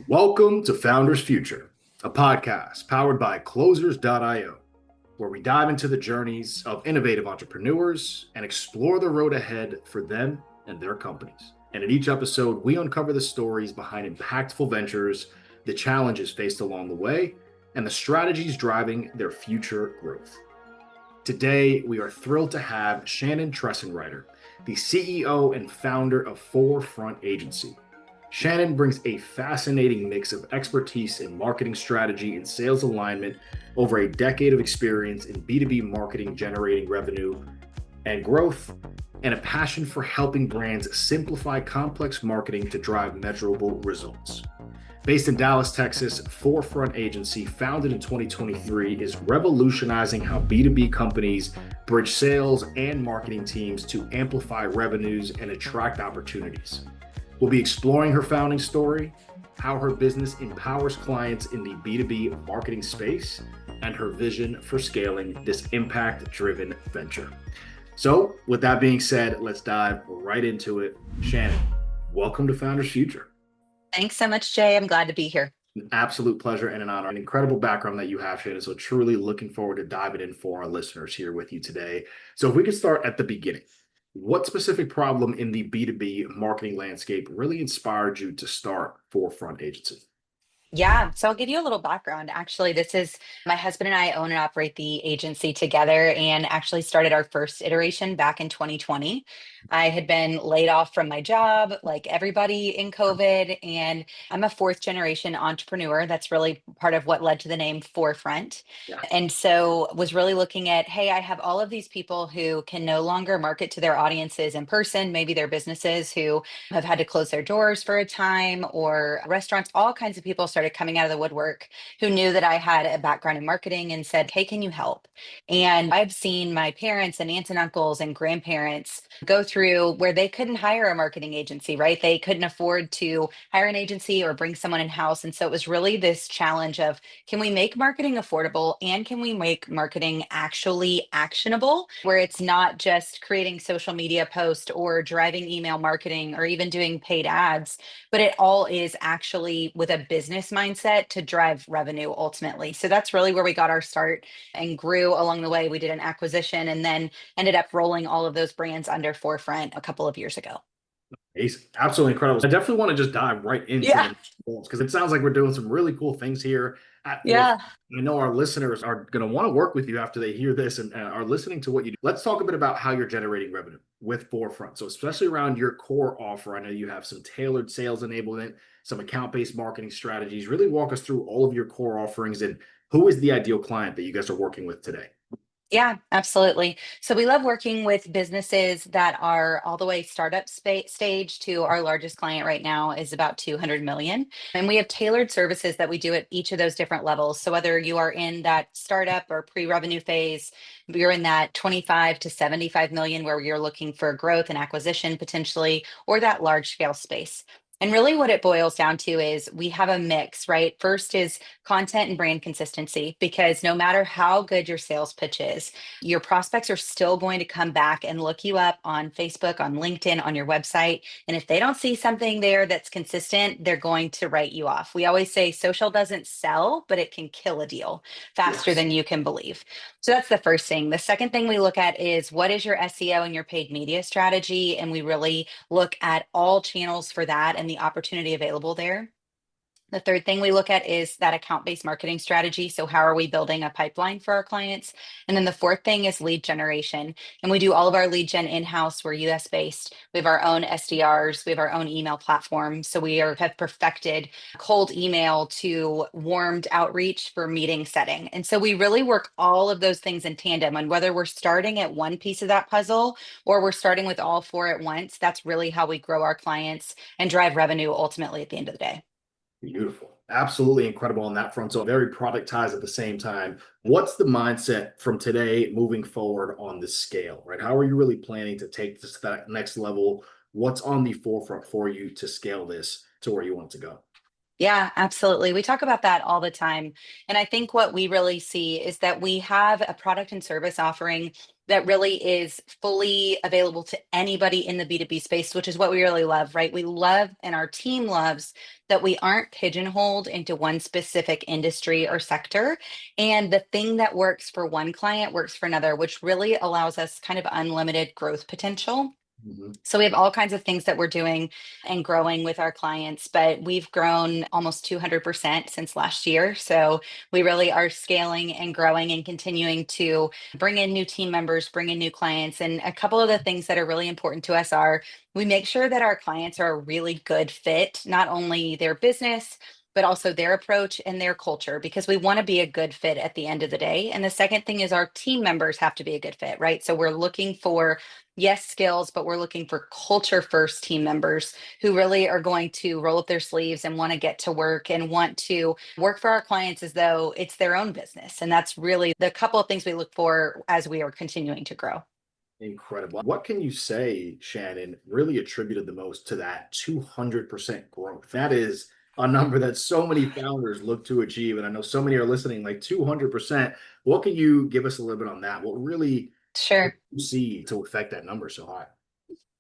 Welcome to Founders Future, a podcast powered by Closers.io, where we dive into the journeys of innovative entrepreneurs and explore the road ahead for them and their companies. And in each episode, we uncover the stories behind impactful ventures, the challenges faced along the way, and the strategies driving their future growth. Today, we are thrilled to have Shannon Tresenriter, the CEO and founder of Forefront Agency. Shannon brings a fascinating mix of expertise in marketing strategy and sales alignment, over a decade of experience in B2B marketing, generating revenue and growth, and a passion for helping brands simplify complex marketing to drive measurable results. Based in Dallas, Texas, Forefront Agency, founded in 2023, is revolutionizing how B2B companies bridge sales and marketing teams to amplify revenues and attract opportunities. We'll be exploring her founding story, how her business empowers clients in the B2B marketing space, and her vision for scaling this impact-driven venture. So with that being said, let's dive right into it. Shannon, welcome to Founders Future. Thanks so much, Jay. I'm glad to be here. An absolute pleasure and an honor. An incredible background that you have, Shannon. So truly looking forward to diving in for our listeners here with you today. So if we could start at the beginning. What specific problem in the B2B marketing landscape really inspired you to start Forefront Agency? Yeah, so I'll give you a little background. Actually, this is my husband and I own and operate the agency together and actually started our first iteration back in 2020. I had been laid off from my job, like everybody in COVID, and I'm a fourth generation entrepreneur. That's really part of what led to the name Forefront. Yeah. And so was really looking at, hey, I have all of these people who can no longer market to their audiences in person, maybe their businesses who have had to close their doors for a time, or restaurants, all kinds of people started coming out of the woodwork who knew that I had a background in marketing and said, hey, can you help? And I've seen my parents and aunts and uncles and grandparents go through where they couldn't hire a marketing agency, right? They couldn't afford to hire an agency or bring someone in house. And so it was really this challenge of, can we make marketing affordable and can we make marketing actually actionable, where it's not just creating social media posts or driving email marketing or even doing paid ads, but it all is actually with a business mindset to drive revenue ultimately. So that's really where we got our start and grew along the way. We did an acquisition and then ended up rolling all of those brands under Forefront a couple of years ago. Amazing. Absolutely incredible. I definitely want to just dive right into Yeah. the because it sounds like we're doing some really cool things here at Forefront. Yeah. I know our listeners are going to want to work with you after they hear this and are listening to what you do. Let's talk a bit about how you're generating revenue with Forefront. So especially around your core offer, I know you have some tailored sales enablement, some account-based marketing strategies. Really walk us through all of your core offerings and who is the ideal client that you guys are working with today? Yeah, absolutely. So we love working with businesses that are all the way startup stage to our largest client right now is about 200 million. And we have tailored services that we do at each of those different levels. So whether you are in that startup or pre-revenue phase, you're in that 25 to 75 million where you're looking for growth and acquisition potentially, or that large scale space. And really what it boils down to is we have a mix, right? First is content and brand consistency, because no matter how good your sales pitch is, your prospects are still going to come back and look you up on Facebook, on LinkedIn, on your website. And if they don't see something there that's consistent, they're going to write you off. We always say social doesn't sell, but it can kill a deal faster than you can believe. So that's the first thing. The second thing we look at is what is your SEO and your paid media strategy? And we really look at all channels for that and the opportunity available there. The third thing we look at is that account-based marketing strategy. So how are we building a pipeline for our clients? And then the fourth thing is lead generation. And we do all of our lead gen in-house. We're US based. We have our own SDRs. We have our own email platform. So have perfected cold email to warmed outreach for meeting setting. And so we really work all of those things in tandem. And whether we're starting at one piece of that puzzle or we're starting with all four at once, that's really how we grow our clients and drive revenue ultimately at the end of the day. Beautiful. Absolutely incredible on that front. So very productized at the same time. What's the mindset from today moving forward on the scale, right? How are you really planning to take this to that next level? What's on the forefront for you to scale this to where you want to go? Yeah, absolutely. We talk about that all the time. And I think what we really see is that we have a product and service offering that really is fully available to anybody in the B2B space, which is what we really love, right? We love, and our team loves, that we aren't pigeonholed into one specific industry or sector. And the thing that works for one client works for another, which really allows us kind of unlimited growth potential. Mhm. So we have all kinds of things that we're doing and growing with our clients, but we've grown almost 200% since last year. So we really are scaling and growing and continuing to bring in new team members, bring in new clients. And a couple of the things that are really important to us are we make sure that our clients are a really good fit, not only their business, but also their approach and their culture, because we want to be a good fit at the end of the day. And the second thing is our team members have to be a good fit, right? So we're looking for, yes, skills, but we're looking for culture first team members who really are going to roll up their sleeves and want to get to work and want to work for our clients as though it's their own business. And that's really the couple of things we look for as we are continuing to grow. Incredible. What can you say, Shannon, really attributed the most to that 200% growth? That is a number that so many founders look to achieve. And I know so many are listening, like 200%. What can you give us a little bit on that? What Sure. do you see to affect that number so high?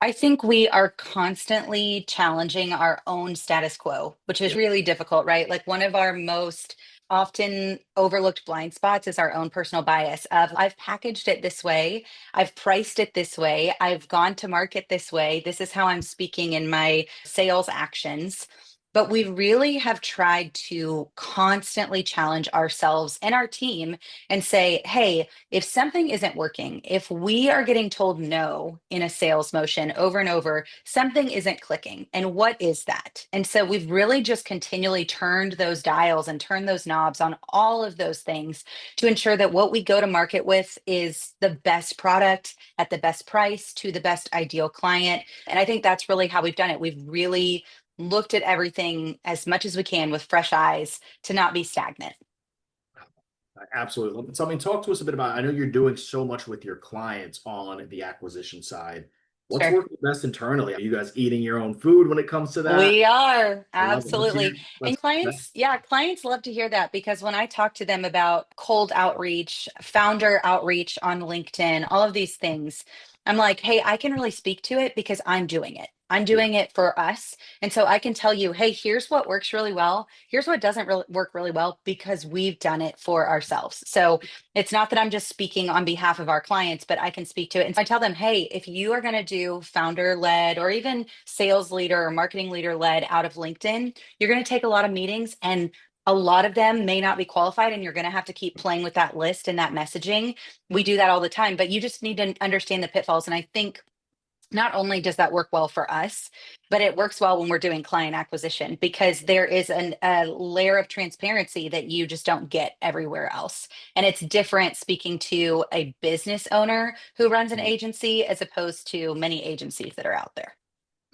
I think we are constantly challenging our own status quo, which is Yeah. really difficult, right? Like one of our most often overlooked blind spots is our own personal bias of I've packaged it this way, I've priced it this way, I've gone to market this way, this is how I'm speaking in my sales actions. But we really have tried to constantly challenge ourselves and our team and say, hey, if something isn't working, if we are getting told no in a sales motion over and over, something isn't clicking. And what is that? And so we've really just continually turned those dials and turned those knobs on all of those things to ensure that what we go to market with is the best product at the best price to the best ideal client. And I think that's really how we've done it. We've really looked at everything as much as we can with fresh eyes to not be stagnant. Absolutely. So, I mean, talk to us a bit about, I know you're doing so much with your clients on the acquisition side. What's Sure. working best internally? Are you guys eating your own food when it comes to that? We are, I love it. Let's absolutely. hear. And Let's. clients, yeah, clients love to hear that because when I talk to them about cold outreach, founder outreach on LinkedIn, all of these things, I'm like, hey, I can really speak to it because I'm doing it. I'm Yeah. doing it for us. And so I can tell you, hey, here's what works really well. Here's what doesn't really work really well because we've done it for ourselves. So it's not that I'm just speaking on behalf of our clients, but I can speak to it. And so I tell them, hey, if you are going to do founder led or even sales leader or marketing leader led out of LinkedIn, you're going to take a lot of meetings and a lot of them may not be qualified and you're going to have to keep playing with that list and that messaging. We do that all the time, but you just need to understand the pitfalls. And I think not only does that work well for us, but it works well when we're doing client acquisition because there is a layer of transparency that you just don't get everywhere else. And it's different speaking to a business owner who runs an agency as opposed to many agencies that are out there.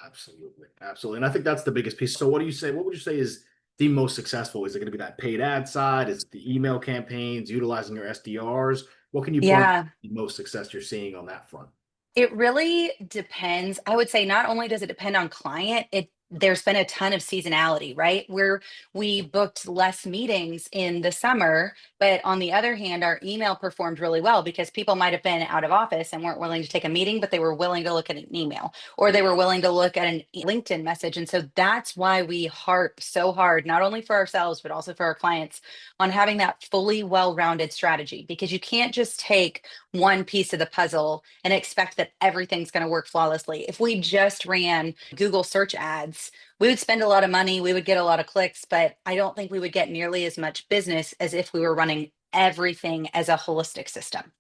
Absolutely. Absolutely. And I think that's the biggest piece. So what do you say? What would you say is the most successful? Is it going to be that paid ad side? Is it the email campaigns, utilizing your SDRs? What can you point to Yeah. the most success you're seeing on that front? It really depends. I would say not only does it depend on client, it there's been a ton of seasonality, right? Where we booked less meetings in the summer, but on the other hand, our email performed really well because people might have been out of office and weren't willing to take a meeting, but they were willing to look at an email or they Yeah. were willing to look at an LinkedIn message. And so that's why we harp so hard, not only for ourselves, but also for our clients on having that fully well-rounded strategy because you can't just take one piece of the puzzle and expect that everything's going to work flawlessly. If we just ran Google search ads, we would spend a lot of money, we would get a lot of clicks, but I don't think we would get nearly as much business as if we were running everything as a holistic system.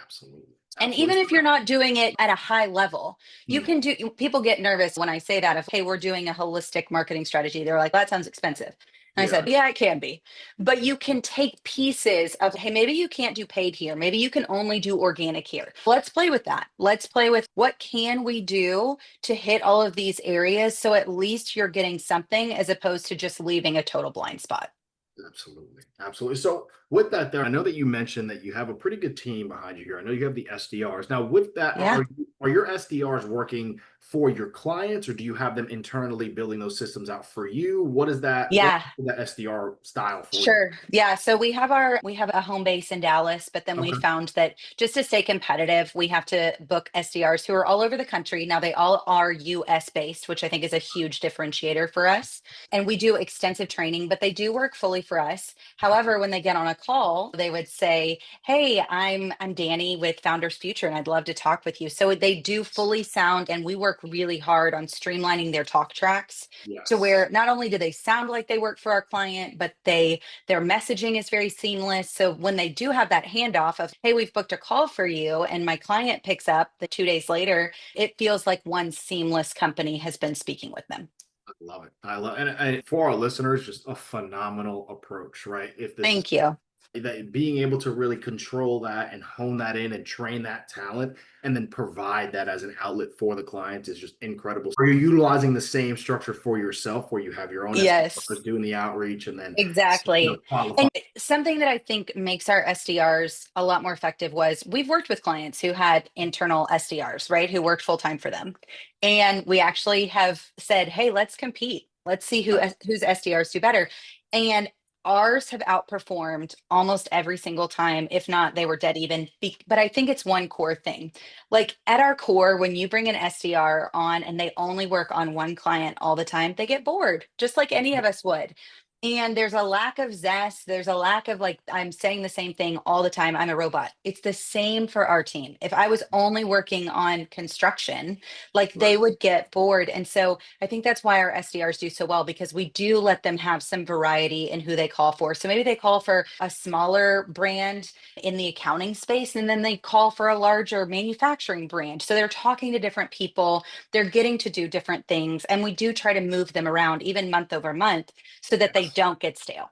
Absolutely. And even Absolutely. if you're not doing it at a high level, you Hmm. can do, people get nervous when I say that of, hey, we're doing a holistic marketing strategy. They're like, that sounds expensive. And I Yeah. said, yeah, it can be. But you can take pieces of, hey, maybe you can't do paid here. Maybe you can only do organic here. Let's play with that. Let's play with what can we do to hit all of these areas so at least you're getting something as opposed to just leaving a total blind spot. Absolutely. Absolutely. So with that there, I know that you mentioned that you have a pretty good team behind you here. I know you have the SDRs. Now with that, Yeah. are your SDRs working for your clients, or do you have them internally building those systems out for you? What is what Yeah. is that SDR style for you? Sure. Yeah. So we have a home base in Dallas, but then we Okay. found that just to stay competitive, we have to book SDRs who are all over the country. Now they all are US based, which I think is a huge differentiator for us. And we do extensive training, but they do work fully for us. However, when they get on a call, they would say, "Hey, I'm Danny with Founders Future and I'd love to talk with you." So they do fully sound, and we work really hard on streamlining their talk tracks to Yes. where not only do they sound like they work for our client, but their messaging is very seamless. So when they do have that handoff of, "Hey, we've booked a call for you," and my client picks up the 2 days later, it feels like one seamless company has been speaking with them. I love it. I love and for our listeners, just a phenomenal approach, right? If this is Thank you. that being able to really control that and hone that in and train that talent and then provide that as an outlet for the client is just incredible. Are you utilizing the same structure for yourself where you have your own SDRs Yes. doing the outreach and then Exactly. qualify? And something that I think makes our SDRs a lot more effective was we've worked with clients who had internal SDRs, right? Who worked full time for them. And we actually have said, "Hey, let's compete. Let's see whose SDRs do better." And ours have outperformed almost every single time. If not, they were dead even. But I think it's one core thing. Like at our core, when you bring an SDR on and they only work on one client all the time, they get bored, just like any of us would. And there's a lack of zest. There's a lack of like, I'm saying the same thing all the time. I'm a robot. It's the same for our team. If I was only working on construction, like Right. they would get bored. And so I think that's why our SDRs do so well because we do let them have some variety in who they call for. So maybe they call for a smaller brand in the accounting space, and then they call for a larger manufacturing brand. So they're talking to different people, they're getting to do different things. And we do try to move them around even month over month so that they Yes. don't get stale.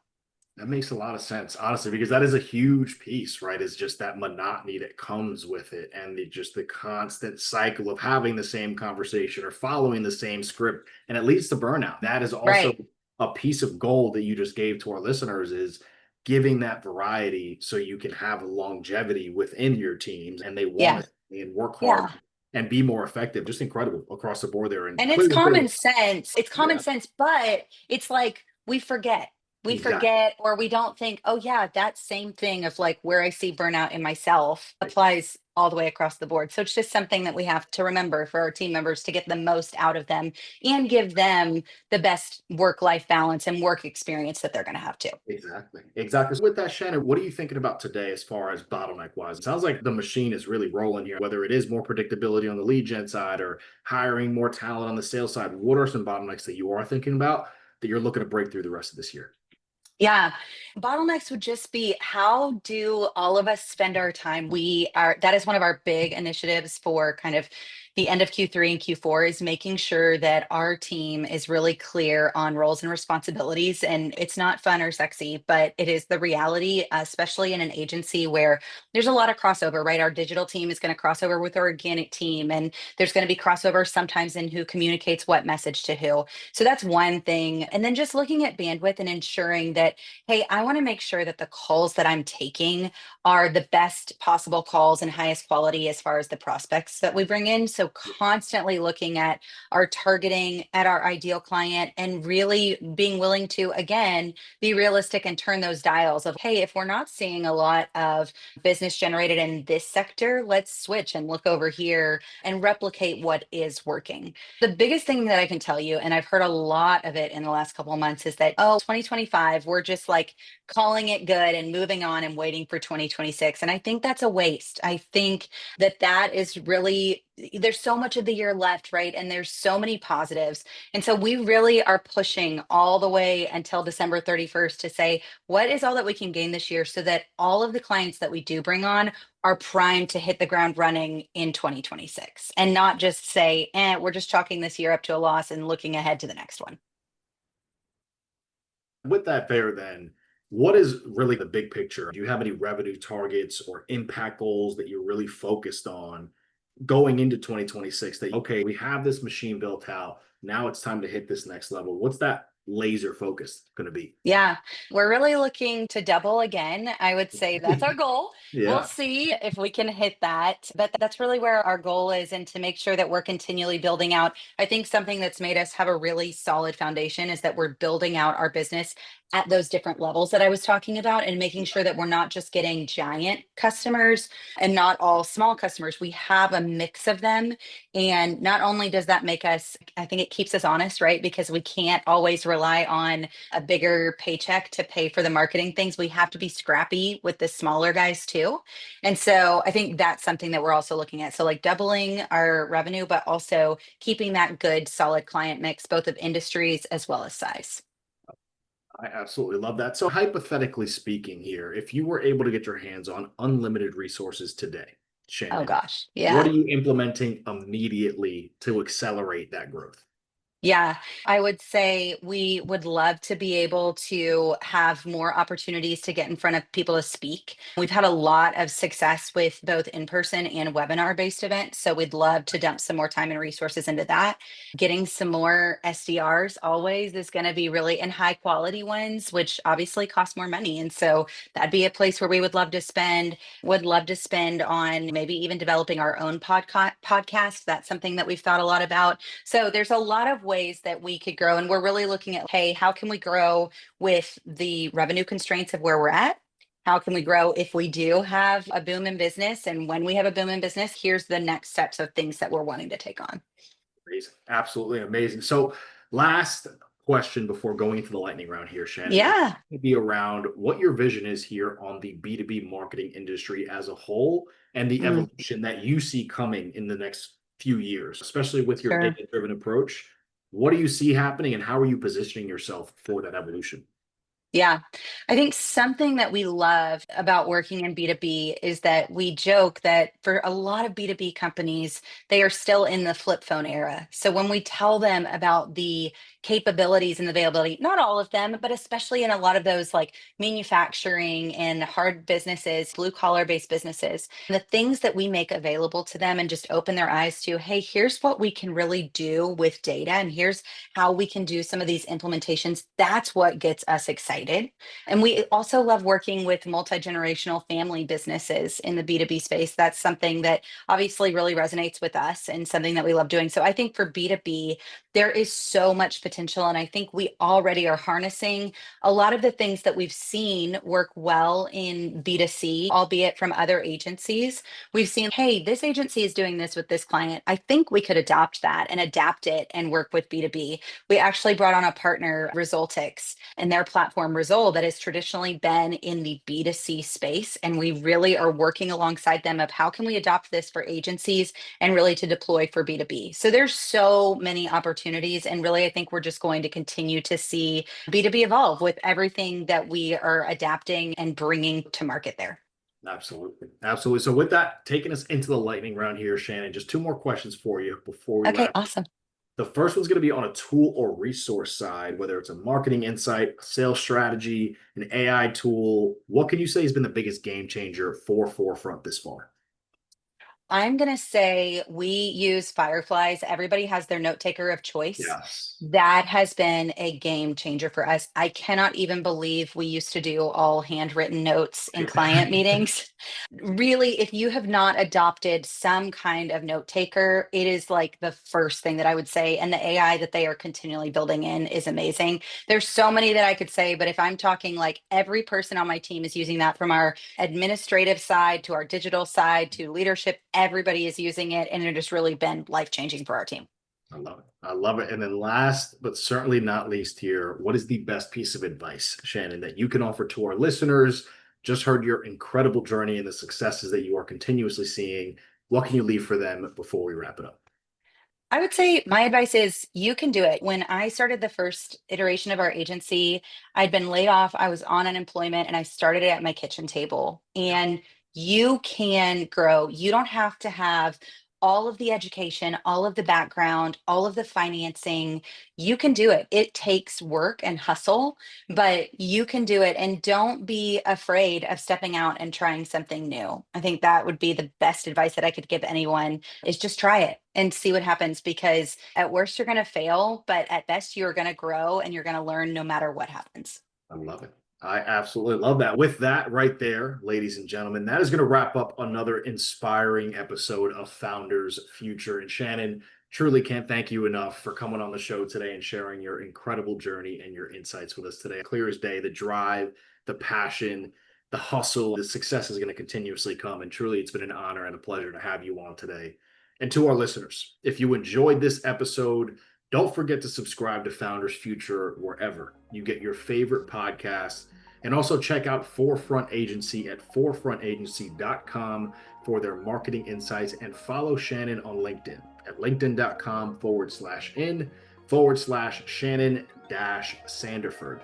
That makes a lot of sense, honestly, because that is a huge piece, right? Is just that monotony that comes with it and just the constant cycle of having the same conversation or following the same script, and it leads to burnout. That is also Right. a piece of gold that you just gave to our listeners is giving that variety so you can have longevity within your teams and they want Yeah. to and work hard Yeah. and be more effective. Just incredible across the board there. And And it's clearly, common sense. It's common yeah, sense, but it's like we forget. We exactly. forget or we don't think, "Oh yeah, that same thing of like where I see burnout in myself applies all the way across the board." So it's just something that we have to remember for our team members to get the most out of them and give them the best work-life balance and work experience that they're going to have too. Exactly. Exactly. So with that, Shannon, what are you thinking about today as far as bottleneck wise? It sounds like the machine is really rolling here, whether it is more predictability on the lead gen side or hiring more talent on the sales side. What are some bottlenecks that you are thinking about that you're looking to break through the rest of this year? Yeah. Bottlenecks would just be how do all of us spend our time? That is one of our big initiatives for kind of the end of Q3 and Q4 is making sure that our team is really clear on roles and responsibilities. And it's not fun or sexy, but it is the reality, especially in an agency where there's a lot of crossover, right? Our digital team is going to cross over with our organic team, and there's going to be crossover sometimes in who communicates what message to who. So that's one thing. And then just looking at bandwidth and ensuring that, hey, I want to make sure that the calls that I'm taking are the best possible calls and highest quality as far as the prospects that we bring in. So constantly looking at our targeting at our ideal client and really being willing to, again, be realistic and turn those dials of, hey, if we're not seeing a lot of business generated in this sector, let's switch and look over here and replicate what is working. The biggest thing that I can tell you, and I've heard a lot of it in the last couple of months, is that, oh, 2025, we're just like calling it good and moving on and waiting for 2026. And I think that's a waste. I think that that is really, there's so much of the year left, right? And there's so many positives. And so we really are pushing all the way until December 31st to say, what is all that we can gain this year so that all of the clients that we do bring on are primed to hit the ground running in 2026 and not just say, we're just chalking this year up to a loss and looking ahead to the next one. With that there, then, what is really the big picture? Do you have any revenue targets or impact goals that you're really focused on going into 2026 that, okay, we have this machine built out. Now it's time to hit this next level. What's that laser focused going to be? Yeah, we're really looking to double again. I would say that's our goal. We'll Yeah. see if we can hit that. But that's really where our goal is, and to make sure that we're continually building out. I think something that's made us have a really solid foundation is that we're building out our business at those different levels that I was talking about, and making sure that we're not just getting giant customers and not all small customers. We have a mix of them. And not only does that make us, I think it keeps us honest, right? Because we can't always rely on a bigger paycheck to pay for the marketing things. We have to be scrappy with the smaller guys too. And so I think that's something that we're also looking at. So, like, doubling our revenue, but also keeping that good, solid client mix, both of industries as well as size. I absolutely love that. So, hypothetically speaking, here, if you were able to get your hands on unlimited resources today, Oh Shannon, gosh. what Yeah. are you implementing immediately to accelerate that growth? Yeah, I would say we would love to be able to have more opportunities to get in front of people to speak. We've had a lot of success with both in person and webinar based events. So we'd love to dump some more time and resources into that. Getting some more SDRs always is going to be really, and high quality ones, which obviously cost more money. And so that'd be a place where we would love to spend on maybe even developing our own podcast. That's something that we've thought a lot about. So there's a lot of ways that we could grow, and we're really looking at, hey, how can we grow with the revenue constraints of where we're at? How can we grow if we do have a boom in business? And when we have a boom in business, here's the next steps of things that we're wanting to take on. Amazing. Absolutely amazing. So, last question before going into the lightning round here, Shannon, is Yeah. to be around what your vision is here on the B2B marketing industry as a whole and the Mm, evolution that you see coming in the next few years, especially with your sure. data driven approach. What do you see happening and how are you positioning yourself for that evolution? Yeah. I think something that we love about working in B2B is that we joke that for a lot of B2B companies, they are still in the flip phone era. So when we tell them about the capabilities and availability, not all of them, but especially in a lot of those like manufacturing and hard businesses, blue collar based businesses, the things that we make available to them and just open their eyes to, hey, here's what we can really do with data, and here's how we can do some of these implementations. That's what gets us excited. And we also love working with multi-generational family businesses in the B2B space. That's something that obviously really resonates with us and something that we love doing. So I think for B2B, there is so much potential. And I think we already are harnessing a lot of the things that we've seen work well in B2C, albeit from other agencies. We've seen, hey, this agency is doing this with this client. I think we could adopt that and adapt it and work with B2B. We actually brought on a partner, Resultix, and their platform Resol that has traditionally been in the B2C space. And we really are working alongside them of how can we adopt this for agencies and really to deploy for B2B. So there's so many opportunities. And really, I think we're just going to continue to see B2B evolve with everything that we are adapting and bringing to market there. Absolutely. Absolutely. So, with that, taking us into the lightning round here, Shannon, just two more questions for you before we Okay, wrap. awesome. The first one's going to be on a tool or resource side, whether it's a marketing insight, a sales strategy, an AI tool. What can you say has been the biggest game changer for Forefront this far? I'm going to say we use Fireflies. Everybody has their note taker of choice. Yes. That has been a game changer for us. I cannot even believe we used to do all handwritten notes in client meetings. Really, if you have not adopted some kind of note taker, it is like the first thing that I would say. And the AI that they are continually building in is amazing. There's so many that I could say, but if I'm talking like every person on my team is using that, from our administrative side to our digital side to leadership, everybody is using it. And it has really been life changing for our team. I love it. I love it. And then last, but certainly not least here, what is the best piece of advice, Shannon, that you can offer to our listeners? Just heard your incredible journey and the successes that you are continuously seeing. What can you leave for them before we wrap it up? I would say my advice is you can do it. When I started the first iteration of our agency, I'd been laid off, I was on unemployment, and I started it at my kitchen table. Yeah. And you can grow. You don't have to have all of the education, all of the background, all of the financing. You can do it. It takes work and hustle, but you can do it. And don't be afraid of stepping out and trying something new. I think that would be the best advice that I could give anyone is just try it and see what happens, because at worst you're going to fail, but at best you're going to grow and you're going to learn no matter what happens. I love it. I absolutely love that. With that right there, ladies and gentlemen, that is going to wrap up another inspiring episode of Founders Future. And Shannon, truly can't thank you enough for coming on the show today and sharing your incredible journey and your insights with us today. Clear as day, the drive, the passion, the hustle, the success is going to continuously come. And truly, it's been an honor and a pleasure to have you on today. And to our listeners, if you enjoyed this episode, don't forget to subscribe to Founders Future wherever you get your favorite podcasts. And also check out Forefront Agency at forefrontagency.com for their marketing insights, and follow Shannon on LinkedIn at linkedin.com/in/Shannon-Sanderford.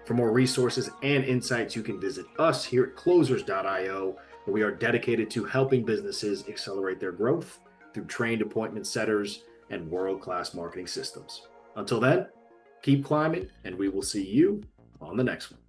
For more resources and insights, you can visit us here at closers.io, where we are dedicated to helping businesses accelerate their growth through trained appointment setters and world-class marketing systems. Until then, keep climbing, and we will see you on the next one.